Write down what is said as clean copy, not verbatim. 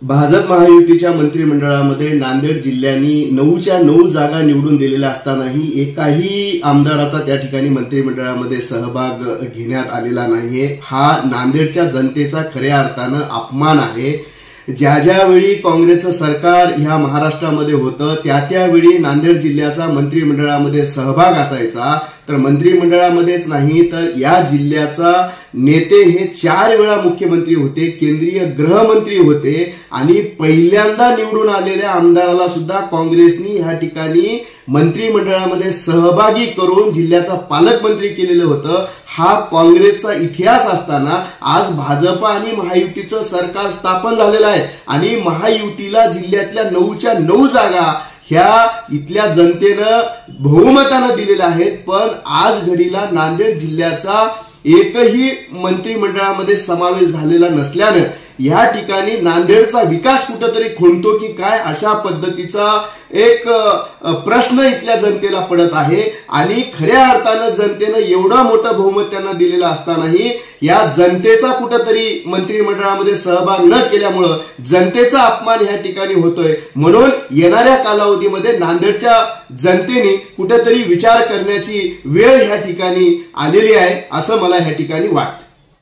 भाजप महायुतीच्या मंत्रिमंडळामध्ये नांदेड जिल्ह्याने 9च्या 9 जागा निवडून दिलेल्या असतानाही एकाही आमदाराचा त्या ठिकाणी मंत्रिमंडळामध्ये सहभाग घेण्यात आलेला नाहीये। हा नांदेडच्या जनतेचा खऱ्या अर्थानं अपमान आहे। ज्यावेळी काँग्रेसचं सरकार ह्या महाराष्ट्रामध्ये होतं त्यावेळी नांदेड जिल्ह्याचा मंत्रिमंडळामध्ये सहभाग असायचा, तर मंत्रिमंडळामध्येच नाही तर या जिल्ह्याचा नेते हे 4 वेळा मुख्यमंत्री होते, केंद्रीय गृहमंत्री होते आणि पहिल्यांदा निवडून आलेल्या आमदाराला सुद्धा काँग्रेसनी ह्या ठिकाणी मंत्रिमंडळामध्ये सहभागी करून जिल्ह्याचा पालकमंत्री केलेलं होतं। हा काँग्रेसचा इतिहास असताना आज भाजप आणि महायुतीचं सरकार स्थापन झालेलं आहे आणि महायुतीला जिल्ह्यातल्या 9च्या 9 जागा ह्या इथल्या जनतेनं बहुमतानं दिलेल्या आहेत। पण आज घडीला नांदेड जिल्ह्याचा एकही मंत्रिमंडळामध्ये समावेश झालेला नसल्यानं या ठिकाणी नांदेडचा विकास कुठेतरी खुंटतो की काय अशा पद्धतीचा एक प्रश्न इथल्या जनतेला पडत आहे। आणि खऱ्या अर्थानं जनतेनं एवढा मोठा बहुमत त्यांना दिलेला असतानाही या जनतेचा कुठेतरी मंत्रिमंडळामध्ये सहभाग न केल्यामुळं जनतेचा अपमान ह्या ठिकाणी होतोय। म्हणून येणाऱ्या कालावधीमध्ये नांदेडच्या जनतेने कुठेतरी विचार करण्याची वेळ ह्या ठिकाणी आलेली आहे असं मला ह्या ठिकाणी वाटतं।